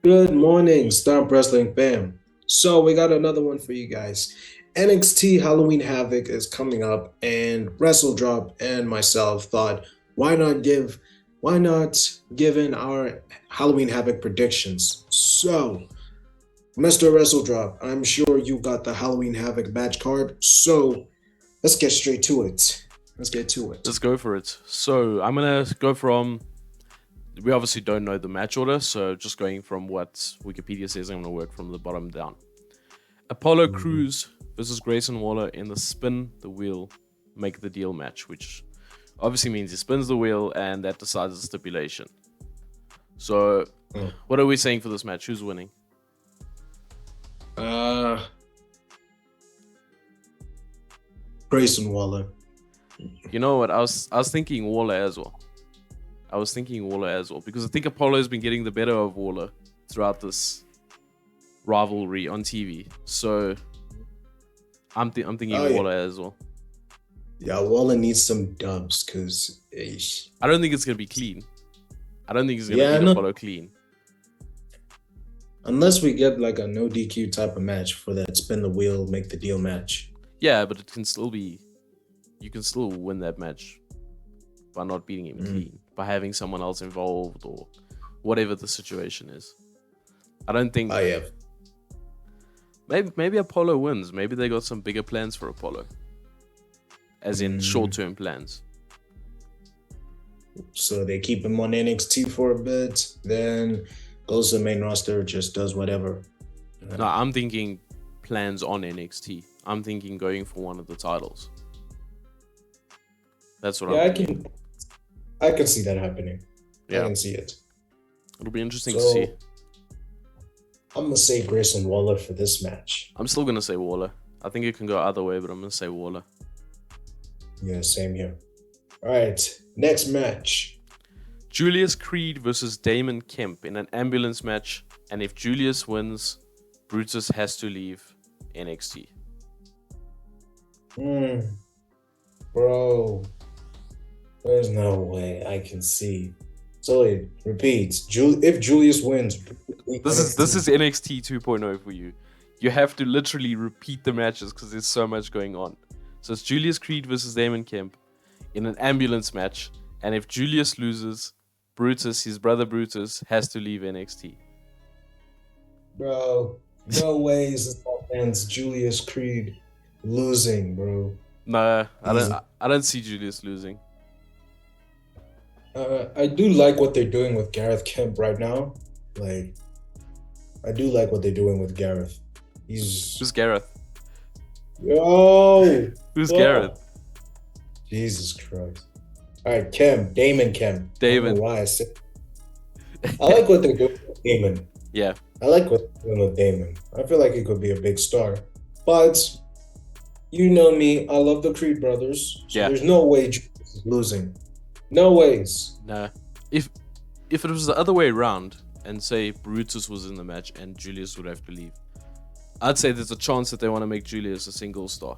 Good morning, STOMP Wrestling fam. So we got another one for you guys. NXT Halloween Havoc is coming up, and WrestleDrop and myself thought, why not give in our Halloween Havoc predictions? So, Mr. WrestleDrop, I'm sure you got the Halloween Havoc badge card. So let's get straight to it. Let's get to it. Let's go for it. So I'm gonna go from. We obviously don't know the match order, so just going from what Wikipedia says, I'm gonna work from the bottom down. Apollo Crews versus Grayson Waller in the spin the wheel, make the deal match, which obviously means he spins the wheel and that decides the stipulation. So, what are we saying for this match? Who's winning? Grayson Waller. You know what? I was thinking Waller as well. Because I think Apollo's been getting the better of Waller throughout this rivalry on TV. So I'm thinking Waller as well. Yeah, Waller needs some dubs because I don't think it's gonna be clean. I don't think it's gonna beat Apollo clean. Unless we get like a no DQ type of match for that spin the wheel, make the deal match. Yeah, but it can still be. You can still win that match by not beating him clean, by having someone else involved or whatever the situation is. I don't think. Maybe Apollo wins. Maybe they got some bigger plans for Apollo, as in short-term plans. So they keep him on NXT for a bit, then goes to the main roster, just does whatever. No, I'm thinking plans on NXT. I'm thinking going for one of the titles. That's what I'm thinking. I can see that happening. Yeah. I can see it. It'll be interesting to see. I'm going to say Grayson Waller for this match. I'm still going to say Waller. I think it can go either way, but I'm going to say Waller. Yeah, same here. All right, next match. Julius Creed versus Damon Kemp in an ambulance match. And if Julius wins, Brutus has to leave NXT. Bro, there's no way I can see. So it repeats. If Julius wins, this is NXT 2.0 for you. You have to literally repeat the matches because there's so much going on. So it's Julius Creed versus Damon Kemp in an ambulance match, and if Julius loses, Brutus, his brother Brutus, has to leave NXT. Bro, no ways it's Julius Creed losing, bro. Nah, I don't see Julius losing. I do like what they're doing with Gareth Kemp right now. Like, I do like what they're doing with Gareth. Who's Gareth? Yo! Who's Gareth? Jesus Christ. All right, Damon Kemp. Damon. I don't know why I said. I like what they're doing with Damon. Yeah. I like what they're doing with Damon. I feel like he could be a big star. But, you know me, I love the Creed brothers. So there's no way Julius is losing. No ways. Nah. If it was the other way around, and say Brutus was in the match and Julius would have to leave, I'd say there's a chance that they want to make Julius a single star.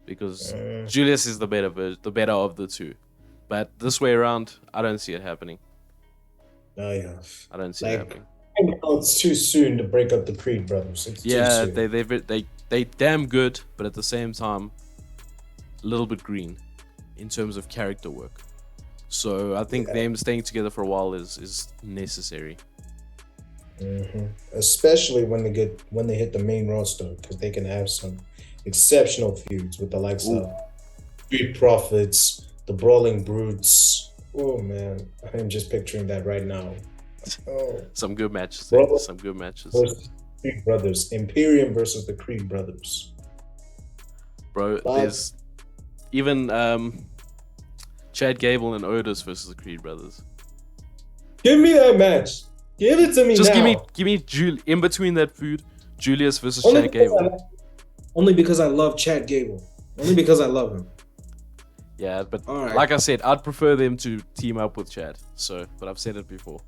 Because Julius is the better of the two. But this way around, I don't see it happening. Oh yeah. I don't see it happening. It's too soon to break up the Creed brothers. It's too soon. They damn good, but at the same time, a little bit green in terms of character work. So I think them staying together for a while is necessary. Especially when they hit the main roster, because they can have some exceptional feuds with the likes of Street Profits, the Brawling Brutes. Oh man, I'm just picturing that right now. Oh, some good matches. Some good matches. Creed brothers, Imperium versus the Creed brothers. Bro, there's even Chad Gable and Otis versus the Creed brothers. Give me that match. Give it to me just now. give me in between that feud, Julius versus Chad Gable. Only because I love Chad Gable. Only because I love him. Yeah, but like I said, I'd prefer them to team up with Chad. But I've said it before.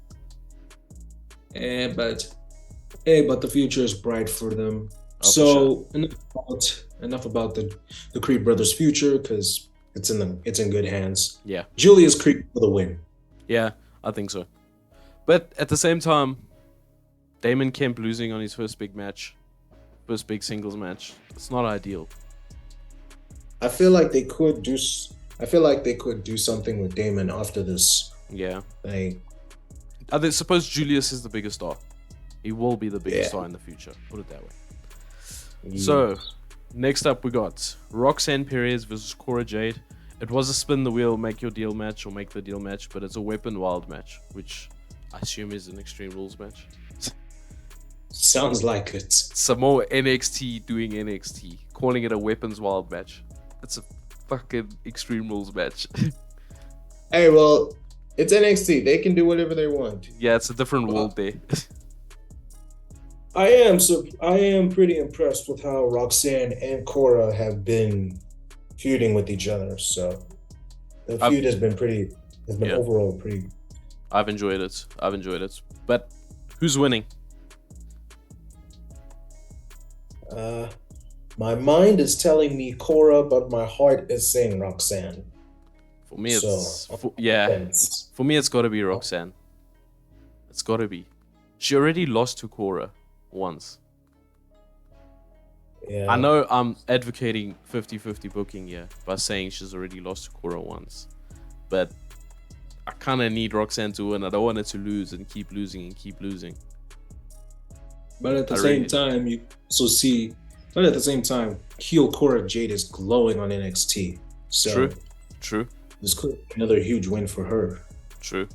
But the future is bright for them. Enough about the Creed brothers' future, because it's in good hands. Yeah. Julius Creed for the win. Yeah, I think so. But at the same time, Damon Kemp losing on his first big singles match. It's not ideal. I feel like they could do. I feel like they could do something with Damon after this. Yeah. Like, I suppose Julius is the biggest star. He will be the biggest Yeah. star in the future. Put it that way. yes. So, next up we got Roxanne Perez versus Cora Jade. It was a spin the wheel, make your deal match or make the deal match, but it's a weapon wild match, which I assume is an Extreme Rules match. Sounds like it. Some more NXT doing NXT, calling it a weapons wild match. It's a fucking Extreme Rules match. Hey, well, it's NXT. They can do whatever they want. Yeah, it's a different world there. I am pretty impressed with how Roxanne and Cora have been feuding with each other. So the feud has been overall pretty. I've enjoyed it. But who's winning? My mind is telling me Cora, but my heart is saying Roxanne. For me, For me, it's got to be Roxanne. It's got to be. She already lost to Cora once. Yeah. I know I'm advocating 50-50 booking here by saying she's already lost to Cora once. But I kind of need Roxanne to win. I don't want her to lose and keep losing. But at the same time, you also see. But at the same time, heel Cora Jade is glowing on NXT. So True. This could be another huge win for her. True.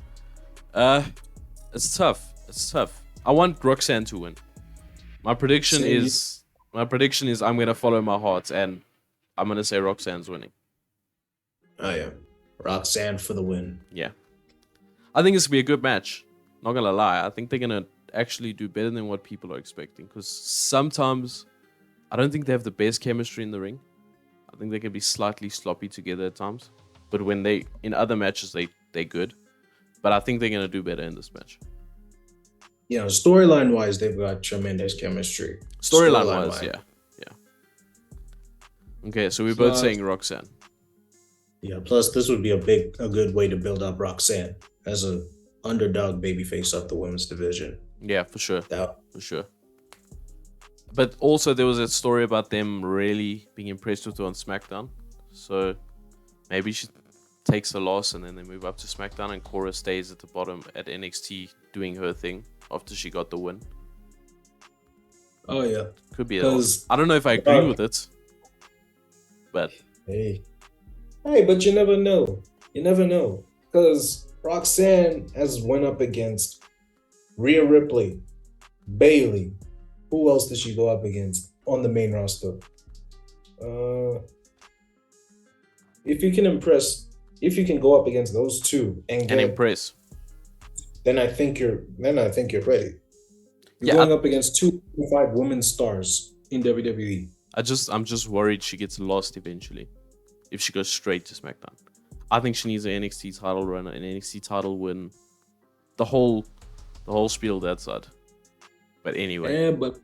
It's tough. I want Roxanne to win. My prediction is I'm gonna follow my heart and I'm gonna say Roxanne's winning. Oh yeah, Roxanne for the win. Yeah, I think it's gonna be a good match. Not gonna lie, I think they're gonna actually do better than what people are expecting. Because sometimes I don't think they have the best chemistry in the ring. I think they can be slightly sloppy together at times. But when they in other matches they're good. But I think they're gonna do better in this match. Yeah, storyline wise, they've got tremendous chemistry. Storyline wise, yeah. Okay, so we're both saying Roxanne. Yeah, plus this would be a good way to build up Roxanne as a underdog babyface of the women's division. Yeah, for sure. But also there was a story about them really being impressed with her on SmackDown. So maybe she takes a loss and then they move up to SmackDown and Cora stays at the bottom at NXT doing her thing after she got the win. Oh yeah. Could be it. I don't know if I agree with it. But Hey, but you never know. Because Roxanne has went up against Rhea Ripley, Bayley. Who else did she go up against on the main roster? If you can go up against those two and impress, then I think you're ready. You're going up against 2 women's stars in WWE. I'm just worried she gets lost eventually if she goes straight to SmackDown. I think she needs an NXT title run, an NXT title win, the whole spiel that side. But anyway, yeah, but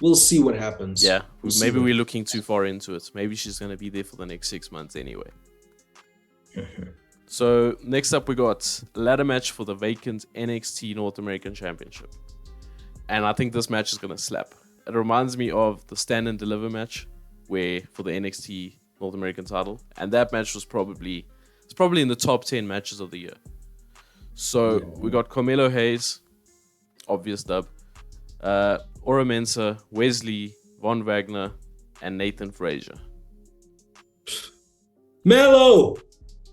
we'll see what happens. Yeah, maybe we're looking too far into it. Maybe she's gonna be there for the next 6 months anyway. So next up we got a ladder match for the vacant NXT North American Championship. And I think this match is going to slap. It reminds me of the Stand and Deliver match for the NXT North American title. And that match was probably in the top 10 matches of the year. So we got Carmelo Hayes, obvious dub, Ora Mensah, Wesley, Von Wagner, and Nathan Frazier. Melo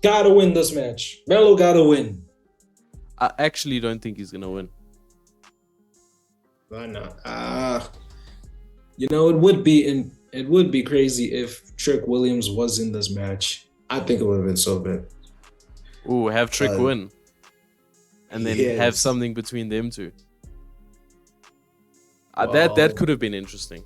gotta win this match. Melo gotta win. I actually don't think he's gonna win. Why not? It would be crazy if Trick Williams was in this match. I think it would have been so good. Ooh, have Trick win, and then have something between them two. That could have been interesting.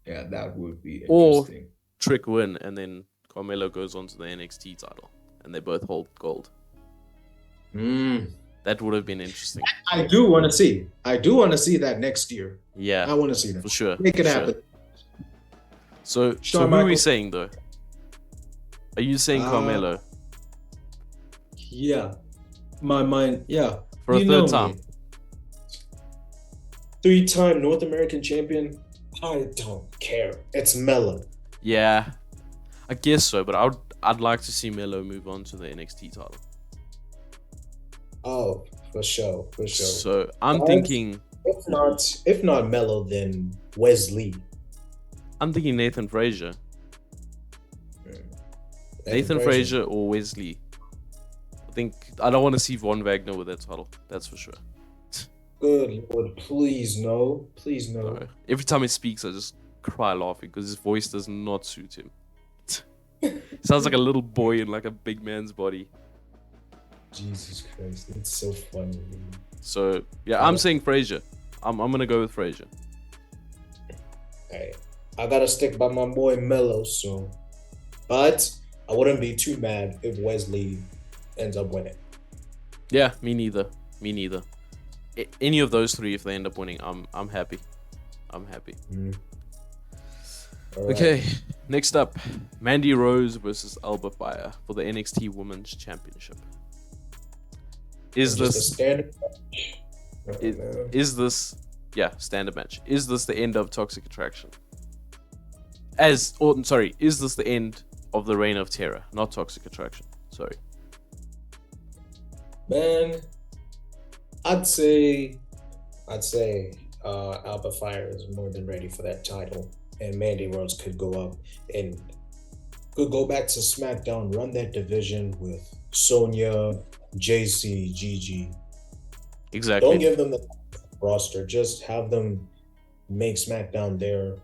Yeah, that would be Or interesting. Trick win, and then Carmelo goes on to the NXT title, and they both hold gold. That would have been interesting. I do want to see that next year. Yeah, I want to see that for sure. Make it happen. So who are we saying though? Are you saying Carmelo? Yeah, my mind. Yeah, for a third time. 3-time North American champion. I don't care. It's Melo. Yeah, I guess so, but I'd like to see Melo move on to the NXT title. Oh, for sure, for sure. So I'm But thinking if not Melo, then Wesley. Nathan Frazier. Nathan Frazier or Wesley. I don't want to see Von Wagner with that title. That's for sure. Good Lord, please no, please no. No. Every time he speaks, I just cry laughing because his voice does not suit him. Sounds like a little boy in like a big man's body. Jesus Christ, it's so funny. So yeah, I'm saying Frazier. I'm gonna go with Frazier. Hey, I gotta stick by my boy Melo, so. But I wouldn't be too mad if Wesley ends up winning. Yeah, me neither. Any of those three, if they end up winning, I'm happy. Right. Okay, next up, Mandy Rose versus Alba Fire for the NXT Women's Championship. Is Just a this standard? is this standard match? Is this the end of Toxic Attraction? Is this the end of the Reign of Terror, not Toxic Attraction? Sorry. Man, I'd say Alba Fire is more than ready for that title, and Mandy Rose could go up and could go back to SmackDown, run that division with Sonya, JC, Gigi. Exactly. Don't give them the roster. Just have them make SmackDown their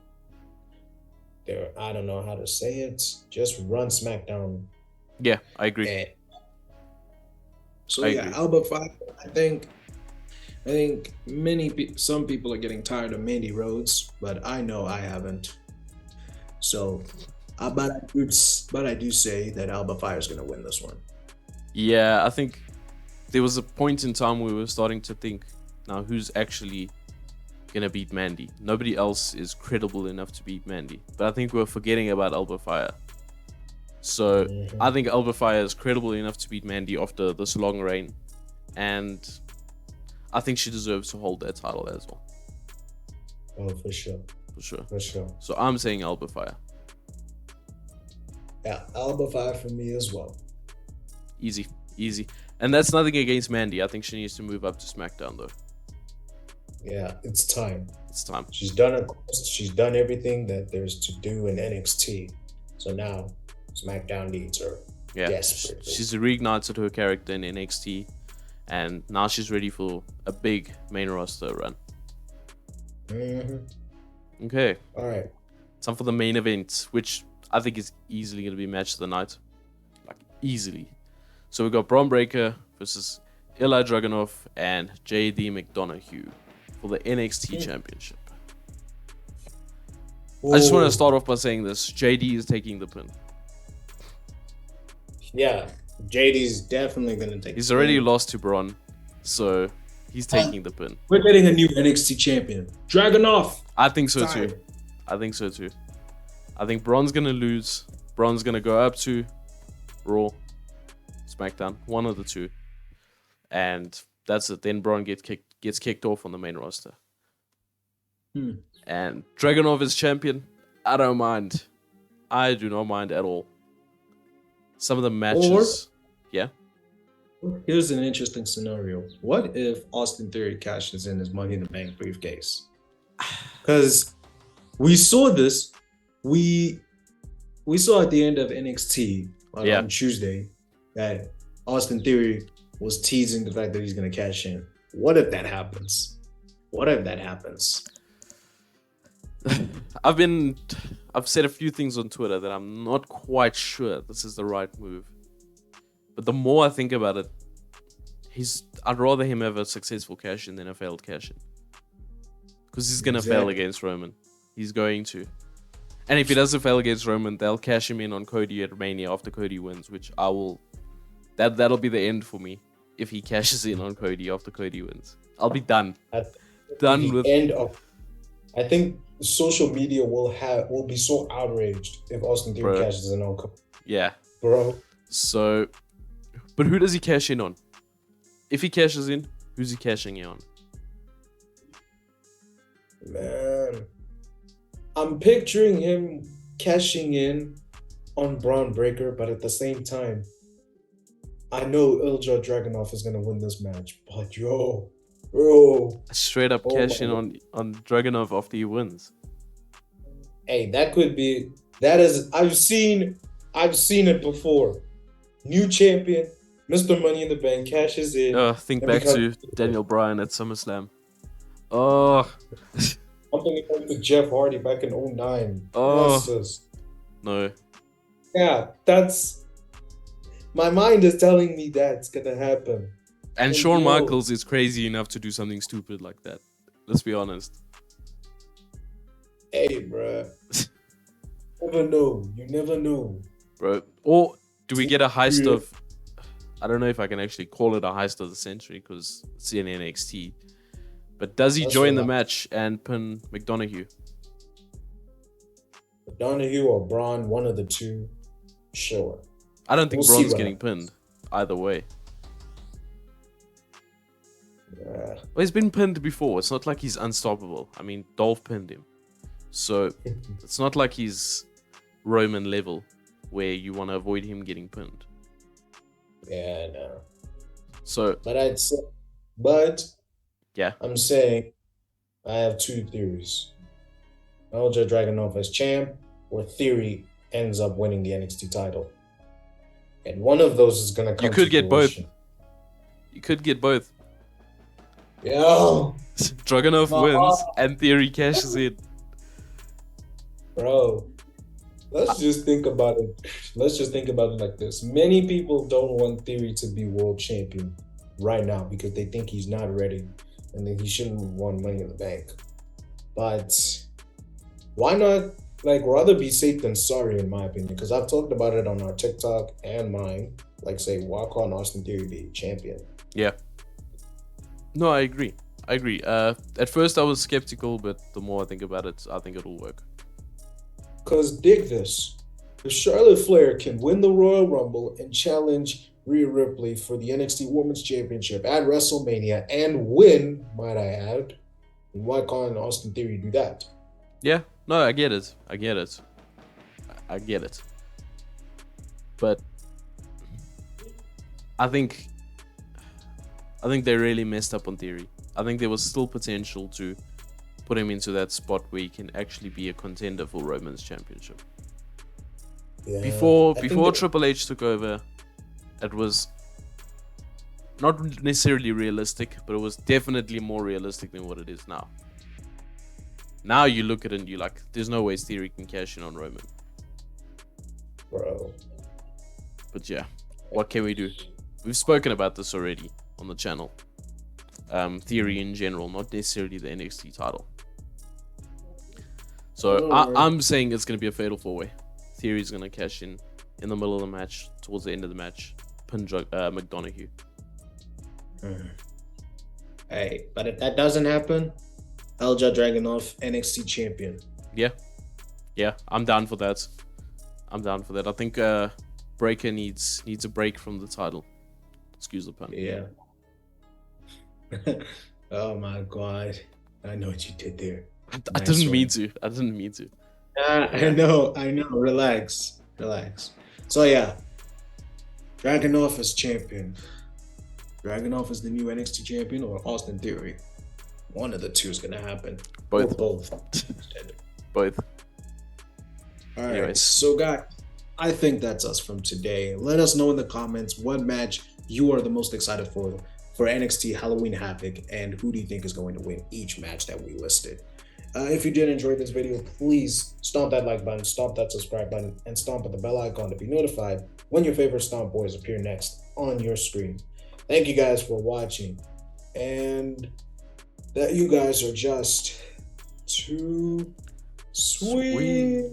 I don't know how to say it. Just run SmackDown. Yeah, I agree. And so I yeah, agree. Alba Fire. I think some people are getting tired of Mandy Rhodes, but I know I haven't. So, but I do say that Alba Fire is going to win this one. Yeah, I think there was a point in time where we were starting to think, now who's actually gonna beat Mandy? Nobody else is credible enough to beat Mandy. But I think we're forgetting about Alba Fire. So I think Alba Fire is credible enough to beat Mandy after this long reign, and I think she deserves to hold that title as well. Oh, for sure. So I'm saying Alba Fire. Yeah, Alba Fire for me as well. Easy. And that's nothing against Mandy. I think she needs to move up to SmackDown though. Yeah, it's time. She's done everything that there's to do in NXT. So now SmackDown needs her. Yeah, desperately. She's reignited her character in NXT, and now she's ready for a big main roster run. Okay. All right. Time for the main event, which I think is easily going to be match of the night. Like, easily. So we got Braun Breaker versus Ilya Dragunov and JD McDonough for the NXT Championship. Ooh. I just want to start off by saying this. JD is taking the pin. Yeah, JD's definitely going to take He's already lost to Braun, so he's taking the pin. We're getting a new NXT champion. Dragunov. I think so too. I think Braun's going to lose. Braun's going to go up to Raw, SmackDown, one of the two. And that's it. Then Braun gets kicked off on the main roster. And Dragunov is champion. I don't mind. I do not mind at all. Some of the matches. Here's an interesting scenario. What if Austin Theory cashes in his Money in the Bank briefcase? Because we saw this. We saw at the end of NXT on Tuesday that Austin Theory was teasing the fact that he's going to cash in. What if that happens? I've said a few things on Twitter that I'm not quite sure this is the right move. But the more I think about it, I'd rather him have a successful cash in than a failed cash in. Because he's gonna fail against Roman. He's going to. And if he doesn't fail against Roman, they'll cash him in on Cody at Mania after Cody wins, which I will. That'll be the end for me if he cashes in on Cody after Cody wins. I'll be done. I think social media will be so outraged if Austin Theory cashes in on Cody. Yeah, bro. So, but who does he cash in on? If he cashes in, who's he cashing in on? Man, I'm picturing him cashing in on Braun Breaker, but at the same time, I know Ilja Dragunov is gonna win this match. But bro, Straight up oh cash my in God. on Dragunov after he wins. Hey, that could be. That is, I've seen it before. New champion, Mr. Money in the Bank cashes in Think and back becomes to Daniel Bryan at SummerSlam. Oh, something like to Jeff Hardy back in '09. Yes, oh sis. no. Yeah, that's my mind is telling me that's gonna happen. And And Shawn Michaels is crazy enough to do something stupid like that. Let's be honest. hey, bruh, never know. You never know. Bro. Or do we get a heist of... I don't know if I can actually call it a heist of the century because it's in NXT. But does he That's join the relax. match and pin McDonough? Donahue or Braun, one of the two. Sure. I don't think We'll see Braun's what getting happens. pinned either way. Yeah. Well, he's been pinned before. It's not like he's unstoppable. I mean, Dolph pinned him. So it's not like he's Roman level where you want to avoid him getting pinned. Yeah, no. So, But I'd say, but yeah. I'm saying I have two theories. Ilja Dragunov as champ, or Theory ends up winning the NXT title. And one of those is gonna come You could to get both. fruition. You could get both. Yo, Dragunov my wins heart. and Theory cashes in. Bro, let's just think about it. Let's just think about it like this. Many people don't want Theory to be world champion right now because they think he's not ready and that he shouldn't have won Money in the Bank. But why not, like, rather be safe than sorry, in my opinion? Because I've talked about it on our TikTok and mine. Like, say, why can't Austin Theory be champion? Yeah. No, I agree. At first I was skeptical, but the more I think about it, I think it'll work. Because dig this. If Charlotte Flair can win the Royal Rumble and challenge Rhea Ripley for the NXT Women's Championship at WrestleMania and win, might I add, why can't Austin Theory do that? Yeah. No, I get it. But I think they really messed up on Theory. I think there was still potential to put him into that spot where he can actually be a contender for Roman's championship. Yeah, Before I think that- Triple H took over, it was not necessarily realistic, but it was definitely more realistic than what it is now. Now you look at it and you're like, there's no way Theory can cash in on Roman. bro. But yeah, what can we do? We've spoken about this already on the channel. Theory in general, not necessarily the NXT title. So I'm saying it's going to be a fatal four-way. Theory's going to cash in the middle of the match, towards the end of the match, pin McDonough. Hey, but if that doesn't happen, Ilja Dragunov, NXT champion. Yeah, I'm down for that. I think Breaker needs a break from the title. Excuse the pun. Yeah. Oh my God. I know what you did there. I Nice didn't one. mean to. I know. Relax. So yeah, Dragunov is champion. Dragunov is the new NXT champion, or Austin Theory. One of the two is gonna happen. Both. Or both. Both. All right. Anyways. So guys, I think that's us from today. Let us know in the comments what match you are the most excited for NXT Halloween Havoc, and who do you think is going to win each match that we listed. If you did enjoy this video, please stomp that like button, stomp that subscribe button, and stomp at the bell icon to be notified when your favorite Stomp Boys appear next on your screen. Thank you guys for watching, and that you guys are just too sweet.